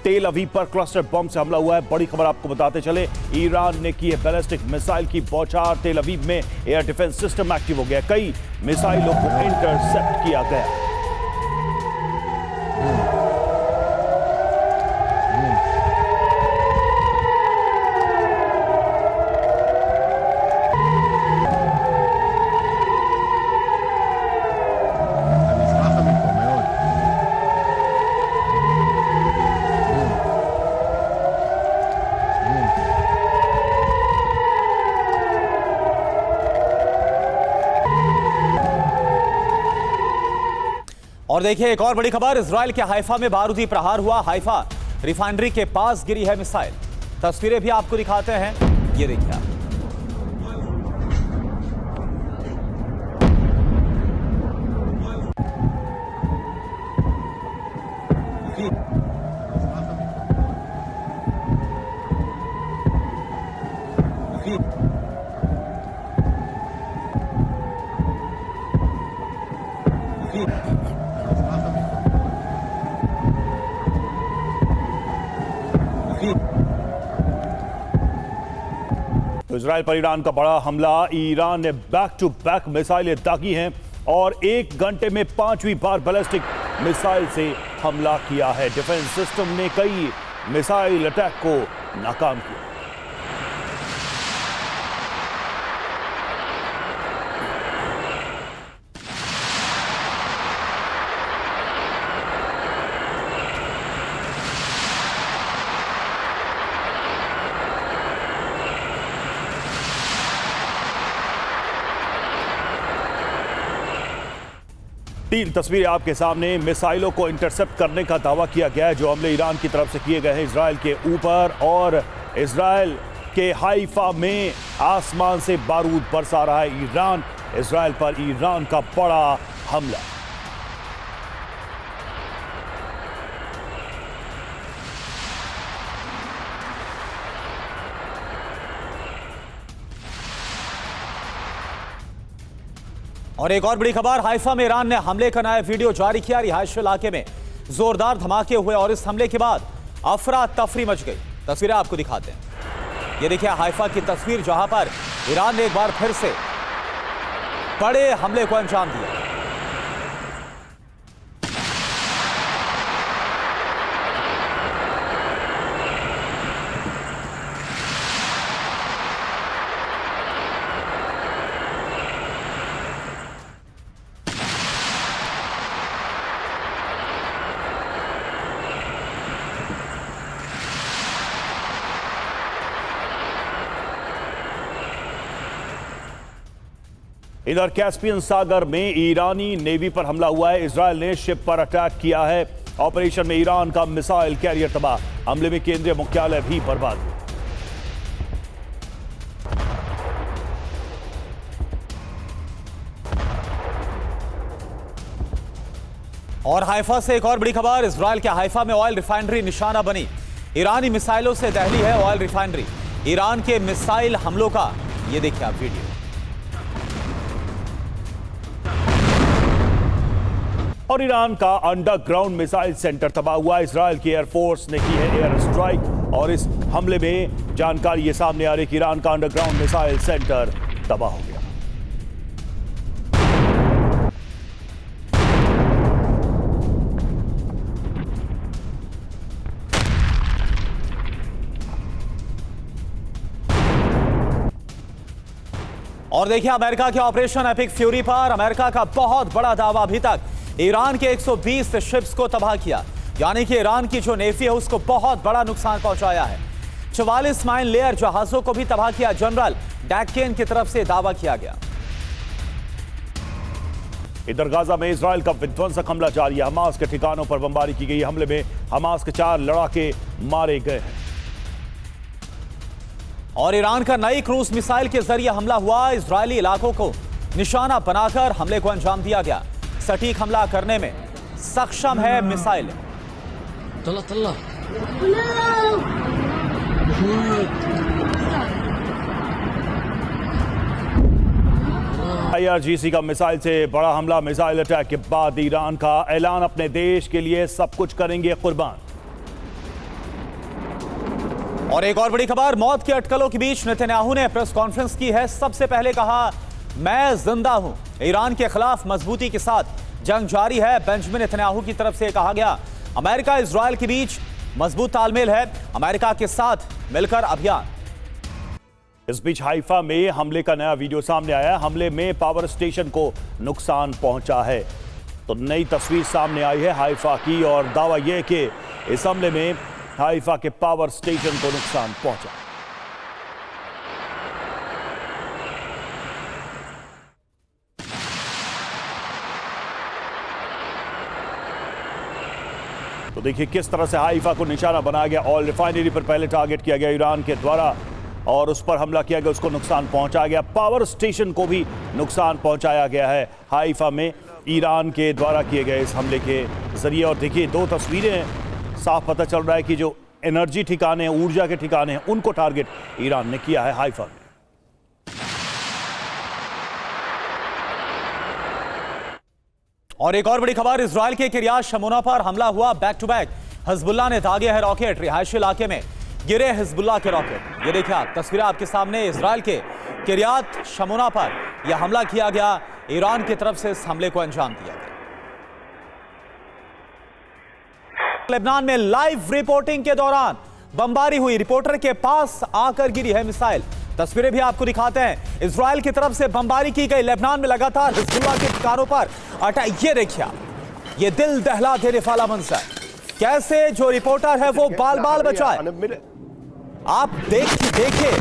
तेल अवीव पर cluster bomb से हमला हुआ है। बड़ी खबर आपको बताते चले, ईरान ने की है बैलिस्टिक मिसाइल की बौछार। तेल अवीव में एयर डिफेंस सिस्टम एक्टिव हो गया, कई मिसाइलों को इंटरसेप्ट किया गया। और देखिए एक और बड़ी खबर, इजराइल के हाइफा में बारूदी प्रहार हुआ। हाइफा रिफाइनरी के पास गिरी है मिसाइल। तस्वीरें भी आपको दिखाते हैं, ये देखिए आप। तो इजराइल पर ईरान का बड़ा हमला। ईरान ने बैक टू बैक मिसाइलें दागी हैं और 1 घंटे में 5वीं बार बैलिस्टिक मिसाइल से हमला किया है। डिफेंस सिस्टम ने कई मिसाइल अटैक को नाकाम किया। तीन तस्वीरें आपके सामने। मिसाइलों को इंटरसेप्ट करने का दावा किया गया है, जो हमले ईरान की तरफ से किए गए हैं इजराइल के ऊपर। और इजराइल के हाइफा में आसमान से बारूद बरसा रहा है ईरान। इजराइल पर ईरान का बड़ा हमला। और एक और बड़ी खबर, हाइफा में ईरान ने हमले का नया वीडियो जारी किया। रिहायशी इलाके में जोरदार धमाके हुए और इस हमले के बाद अफरा तफरी मच गई। तस्वीरें आपको दिखाते हैं, ये देखिए हाइफा की तस्वीर, जहां पर ईरान ने एक बार फिर से बड़े हमले को अंजाम दिया। इधर कैस्पियन सागर में ईरानी नेवी पर हमला हुआ है। इजराइल ने शिप पर अटैक किया है। ऑपरेशन में ईरान का मिसाइल कैरियर तबाह। हमले में केंद्रीय मुख्यालय भी बर्बाद हुआ। और हाइफा से एक और बड़ी खबर, इजराइल के हाइफा में ऑयल रिफाइनरी निशाना बनी। ईरानी मिसाइलों से दहली है ऑयल रिफाइनरी। ईरान के मिसाइल हमलों का ये देखिए आप वीडियो। और ईरान का अंडरग्राउंड मिसाइल सेंटर तबाह हुआ। इजराइल की एयरफोर्स ने की है एयर स्ट्राइक और इस हमले में जानकारी ये सामने आ रही कि ईरान का अंडरग्राउंड मिसाइल सेंटर तबाह हो गया। और देखिए अमेरिका के ऑपरेशन एपिक फ्यूरी पर अमेरिका का बहुत बड़ा दावा, अभी तक ईरान के 120 शिप्स को तबाह किया। यानी कि ईरान की जो नेवी है उसको बहुत बड़ा नुकसान पहुंचाया है। 44 माइन लेयर जहाजों को भी तबाह किया। जनरल डैकेन की तरफ से दावा किया गया। इधर गाजा में इजराइल का विध्वंसक हमला जारी है। हमास के ठिकानों पर बमबारी की गई। हमले में हमास के 4 लड़ाके मारे गए हैं। और ईरान का नई क्रूज मिसाइल के जरिए हमला हुआ। इजरायली इलाकों को निशाना बनाकर हमले को अंजाम दिया गया। सटीक हमला करने में सक्षम है मिसाइल। IRGC का मिसाइल से बड़ा हमला। मिसाइल अटैक के बाद ईरान का ऐलान, अपने देश के लिए सब कुछ करेंगे कुर्बान। और एक और बड़ी खबर, मौत की अटकलों के बीच नेतन्याहू ने प्रेस कॉन्फ्रेंस की है। सबसे पहले कहा, मैं जिंदा हूं। ईरान के खिलाफ मजबूती के साथ जंग जारी है। बेंजामिन नेतन्याहू की तरफ से कहा गया, अमेरिका इजराइल के बीच मजबूत तालमेल है, अमेरिका के साथ मिलकर अभियान। इस बीच हाइफा में हमले का नया वीडियो सामने आया। हमले में पावर स्टेशन को नुकसान पहुंचा है। तो नई तस्वीर सामने आई है हाइफा की और दावा यह कि इस हमले में हाइफा के पावर स्टेशन को नुकसान पहुंचा। तो देखिए किस तरह से हाइफा को निशाना बनाया गया। ऑयल रिफाइनरी पर पहले टारगेट किया गया ईरान के द्वारा और उस पर हमला किया गया, उसको नुकसान पहुंचाया गया। पावर स्टेशन को भी नुकसान पहुंचाया गया है हाइफा में ईरान के द्वारा किए गए इस हमले के जरिए। और देखिए दो तस्वीरें, साफ पता चल रहा है कि जो एनर्जी ठिकाने हैं, ऊर्जा के ठिकाने हैं, उनको टारगेट ईरान ने किया है हाइफा में। और एक और बड़ी खबर, इजराइल के किरियात शमोना पर हमला हुआ। बैक टू बैक हिजबुल्लाह ने दागे हैं रॉकेट। रिहायशी इलाके में गिरे हिजबुल्लाह के रॉकेट। ये देखिए आप तस्वीरें आपके सामने। इजराइल के किरियात शमोना पर यह हमला किया गया। ईरान की तरफ से इस हमले को अंजाम दिया गया। लेबनान में लाइव रिपोर्टिंग के दौरान बमबारी हुई। रिपोर्टर के पास आकर गिरी है मिसाइल। तस्वीरें भी आपको दिखाते हैं। इजराइल की तरफ से बमबारी की गई। लेबनान में लगातार हिजबुल्लाह के ठिकानों पर अटैक। ये देखिए, ये दिल दहला देने वाला मंजर, कैसे जो रिपोर्टर है वो बाल बाल बचाए। आप देखिए,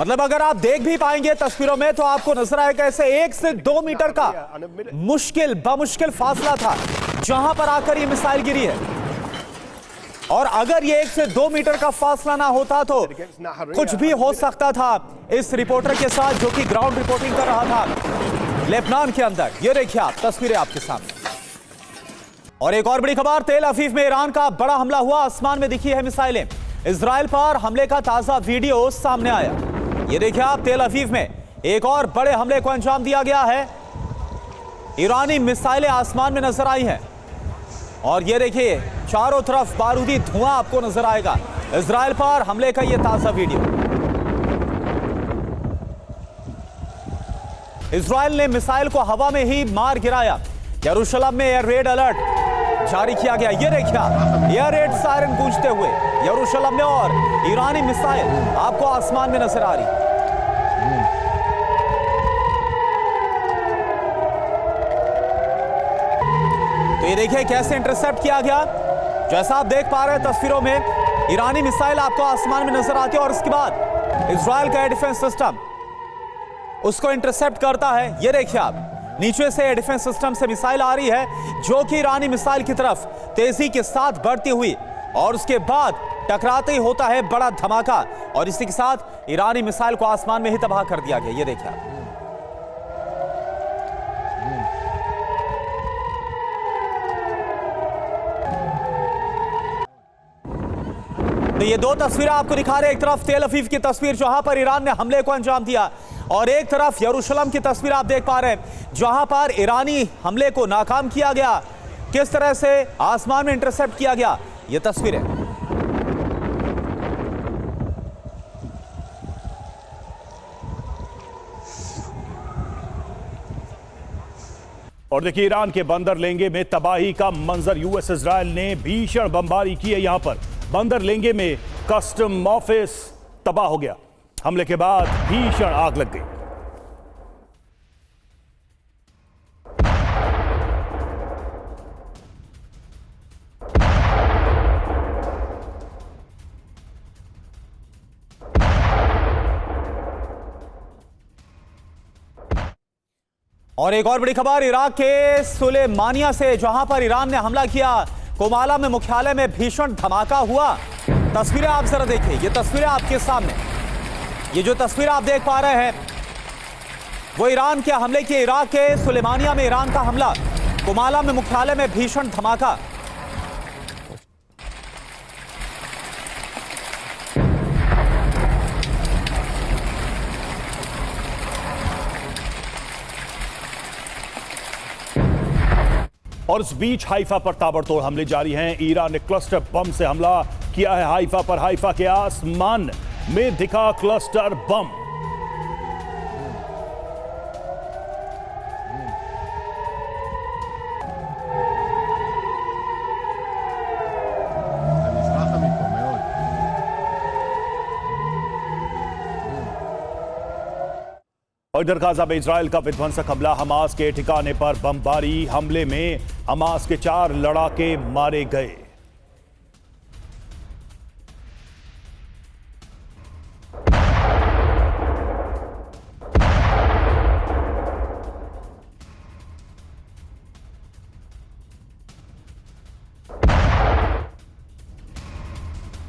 मतलब अगर आप देख भी पाएंगे तस्वीरों में तो आपको नजर आएगा ऐसे 1 से 2 मीटर का बमुश्किल फासला था जहां पर आकर ये मिसाइल गिरी है। और अगर ये 1 से 2 मीटर का फासला ना होता तो कुछ भी हो सकता था इस रिपोर्टर के साथ जो कि ग्राउंड रिपोर्टिंग कर रहा था लेबनान के अंदर। ये देखिए आप तस्वीरें आपके सामने। और एक और बड़ी खबर, तेल अवीव में ईरान का बड़ा हमला हुआ। आसमान में दिखी है मिसाइलें। इजराइल पर हमले का ताजा वीडियो सामने आया। ये देखिए आप, तेल अवीव में एक और बड़े हमले को अंजाम दिया गया है। ईरानी मिसाइलें आसमान में नजर आई हैं और ये देखिए चारों तरफ बारूदी धुआं आपको नजर आएगा। इजराइल पर हमले का ये ताजा वीडियो। इजराइल ने मिसाइल को हवा में ही मार गिराया। यरूशलेम में एयर रेड अलर्ट जारी किया गया। ये देखिए एयर रेड सायरन गूंजते हुए यरूशलेम में और ईरानी मिसाइल आपको आसमान में नजर आ रही। तो ये देखिए कैसे इंटरसेप्ट किया गया। जैसा आप देख पा रहे हैं तस्वीरों में, ईरानी मिसाइल आपको आसमान में नजर आती है और उसके बाद इजराइल का एयर डिफेंस सिस्टम उसको इंटरसेप्ट करता है। ये देखिए आप, नीचे से एयर डिफेंस सिस्टम से मिसाइल आ रही है जो कि ईरानी मिसाइल की तरफ तेजी के साथ बढ़ती हुई और उसके बाद टकराते ही होता है बड़ा धमाका और इसी के साथ ईरानी मिसाइल को आसमान में ही तबाह कर दिया गया। ये देखिए आप। तो ये दो तस्वीरें आपको दिखा रहे हैं। एक तरफ तेल अवीव की तस्वीर जहां पर ईरान ने हमले को अंजाम दिया और एक तरफ यरूशलेम की तस्वीर आप देख पा रहे हैं जहां पर ईरानी हमले को नाकाम किया गया। किस तरह से आसमान में इंटरसेप्ट किया गया ये तस्वीरें। और देखिए ईरान के बंदर लेंगे में तबाही का मंजर। यूएस इजराइल ने भीषण बमबारी की है। यहां पर बंदर लेंगे में कस्टम ऑफिस तबाह हो गया। हमले के बाद भीषण आग लग गई। और एक और बड़ी खबर, इराक के सुलेमानिया से जहां पर ईरान ने हमला किया, कोमाला में मुख्यालय में भीषण धमाका हुआ। तस्वीरें आप जरा देखिए, ये तस्वीरें आपके सामने, ये जो तस्वीर आप देख पा रहे हैं वो ईरान के हमले की। इराक के सुलेमानिया में ईरान का हमला, कोमाला में मुख्यालय में भीषण धमाका। और इस बीच हाइफा पर ताबड़तोड़ हमले जारी हैं। ईरान ने क्लस्टर बम से हमला किया है हाइफा पर। हाइफा के आसमान में दिखा क्लस्टर बम। और इधर गाजा में इजराइल का विध्वंसक हमला, हमास के ठिकाने पर बमबारी। हमले में हमास के 4 लड़ाके मारे गए।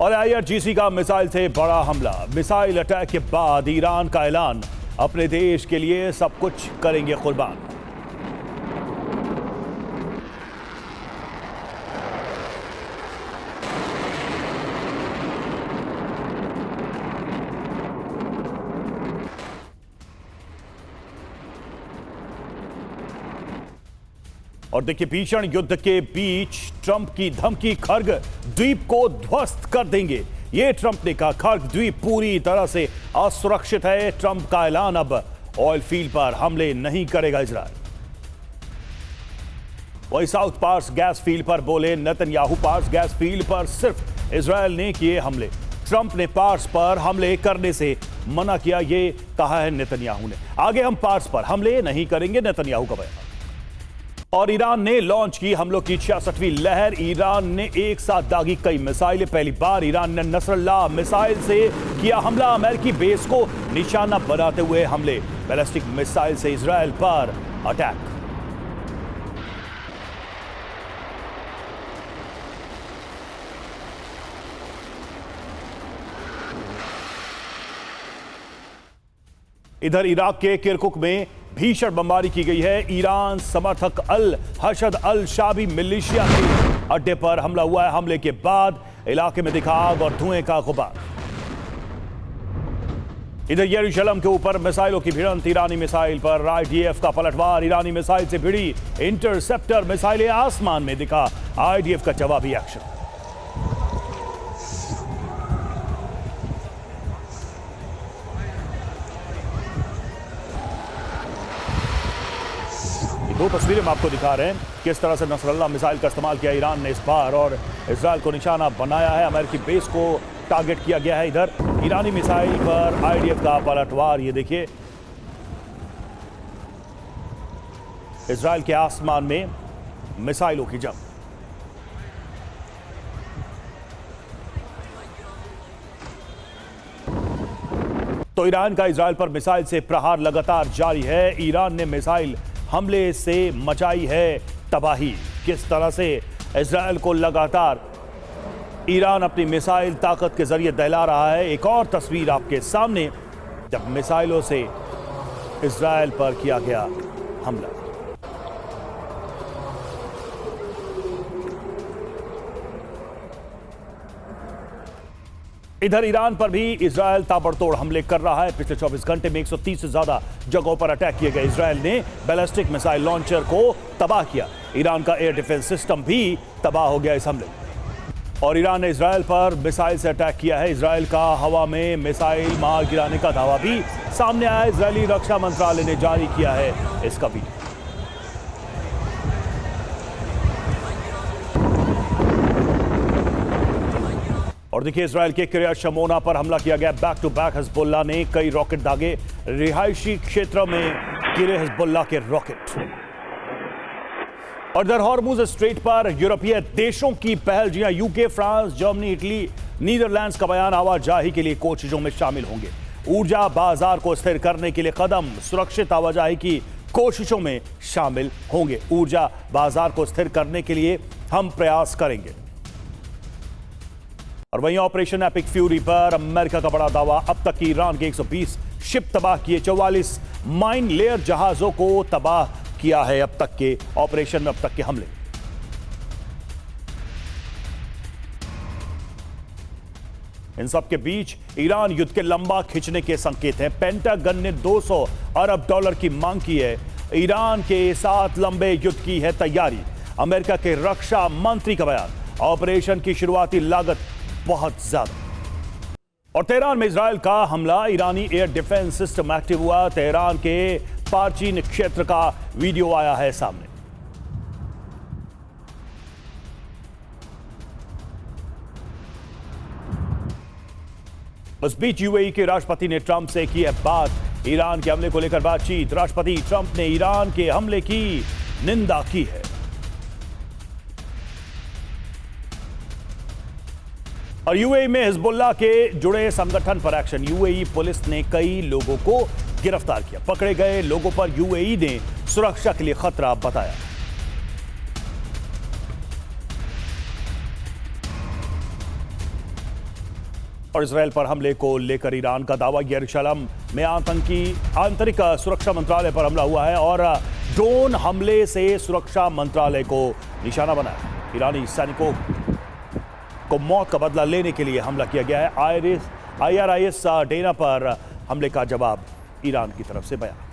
और IRGC का मिसाइल से बड़ा हमला। मिसाइल अटैक के बाद ईरान का ऐलान, अपने देश के लिए सब कुछ करेंगे कुर्बान। और देखिए, भीषण युद्ध के बीच ट्रंप की धमकी, खर्ग द्वीप को ध्वस्त कर देंगे। ये ट्रंप ने कहा, खर्ग द्वीप पूरी तरह से असुरक्षित है। ट्रंप का ऐलान, अब ऑयल फील्ड पर हमले नहीं करेगा इजराइल। वही साउथ पार्स गैस फील्ड पर बोले नेतन्याहू, पार्स गैस फील्ड पर सिर्फ इजराइल ने किए हमले। ट्रंप ने पार्स पर हमले करने से मना किया, ये कहा है नेतन्याहू ने। आगे हम पार्स पर हमले नहीं करेंगे, नेतन्याहू का बयान। और ईरान ने लॉन्च की हमलों की 66वीं लहर। ईरान ने एक साथ दागी कई मिसाइलें। पहली बार ईरान ने नसरल्लाह मिसाइल से किया हमला। अमेरिकी बेस को निशाना बनाते हुए हमले। बैलिस्टिक मिसाइल से इजराइल पर अटैक। इधर इराक के किरकुक में भीषण बमबारी की गई है। ईरान समर्थक अल हशद अल शाबी मिलिशिया के अड्डे पर हमला हुआ है। हमले के बाद इलाके में दिखा आग और धुएं का गुबार। इधर यरूशलेम के ऊपर मिसाइलों की भिड़ंत। ईरानी मिसाइल पर IDF का पलटवार। ईरानी मिसाइल से भिड़ी इंटरसेप्टर मिसाइलें, आसमान में दिखा IDF का जवाबी एक्शन। दो तस्वीरें हम आपको दिखा रहे हैं किस तरह से नसरल्लाह मिसाइल का इस्तेमाल किया ईरान ने इस बार, और इजराइल को निशाना बनाया है। अमेरिकी बेस को टारगेट किया गया है। इधर ईरानी मिसाइल पर IDF का पलटवार। ये देखिए, इजराइल के आसमान में मिसाइलों की जंग। तो ईरान का इजराइल पर मिसाइल से प्रहार लगातार जारी है। ईरान ने मिसाइल हमले से मचाई है तबाही। किस तरह से इजराइल को लगातार ईरान अपनी मिसाइल ताकत के जरिए दहला रहा है। एक और तस्वीर आपके सामने, जब मिसाइलों से इजराइल पर किया गया हमला। इधर ईरान पर भी इजराइल ताबड़तोड़ हमले कर रहा है। पिछले 24 घंटे में 130 से ज्यादा जगहों पर अटैक किए गए। इजराइल ने बैलिस्टिक मिसाइल लॉन्चर को तबाह किया। ईरान का एयर डिफेंस सिस्टम भी तबाह हो गया इस हमले में। और ईरान ने इजराइल पर मिसाइल से अटैक किया है। इजराइल का हवा में मिसाइल मार गिराने का दावा भी सामने आया। इजरायली रक्षा मंत्रालय ने जारी किया है इसका वीडियो। और देखिए, इजराइल के किर्यात शमोना पर हमला किया गया। बैक टू बैक हिजबुल्लाह ने कई रॉकेट दागे। रिहायशी क्षेत्र में गिरे हिजबुल्लाह के रॉकेट। और इधर हॉर्मुज स्ट्रेट पर यूरोपीय देशों की पहल। जी हां, UK, France, Germany, Italy, Netherlands का बयान, आवाजाही के लिए कोशिशों में शामिल होंगे। ऊर्जा बाजार को स्थिर करने के लिए कदम, सुरक्षित आवाजाही की कोशिशों में शामिल होंगे। ऊर्जा बाजार को स्थिर करने के लिए हम प्रयास करेंगे। और वहीं ऑपरेशन एपिक फ्यूरी पर अमेरिका का बड़ा दावा। अब तक की ईरान के 120 शिप तबाह किए। 44 माइन लेयर जहाजों को तबाह किया है अब तक के ऑपरेशन में, अब तक के हमले। इन सब के बीच ईरान युद्ध के लंबा खिंचने के संकेत हैं। पेंटागन ने $200 अरब की मांग की है। ईरान के साथ लंबे युद्ध की है तैयारी। अमेरिका के रक्षा मंत्री का बयान। ऑपरेशन की शुरुआती लागत बहुत ज्यादा। और तेहरान में इजराइल का हमला, ईरानी एयर डिफेंस सिस्टम एक्टिव हुआ। तेहरान के पारचीन क्षेत्र का वीडियो आया है सामने। उस बीच यूएई के राष्ट्रपति ने ट्रंप से की है बात। ईरान के हमले को लेकर बातचीत। राष्ट्रपति ट्रंप ने ईरान के हमले की निंदा की है। और यूएई में हिजबुल्लाह के जुड़े संगठन पर एक्शन। यूएई पुलिस ने कई लोगों को गिरफ्तार किया। पकड़े गए लोगों पर यूएई ने सुरक्षा के लिए खतरा बताया। और इजराइल पर हमले को लेकर ईरान का दावा। यरूशलेम में आंतरिक सुरक्षा मंत्रालय पर हमला हुआ है और ड्रोन हमले से सुरक्षा मंत्रालय को निशाना बनाया। ईरानी सैनिकों को मौत का बदला लेने के लिए हमला किया गया है। IRIS डेना पर हमले का जवाब ईरान की तरफ से बयान।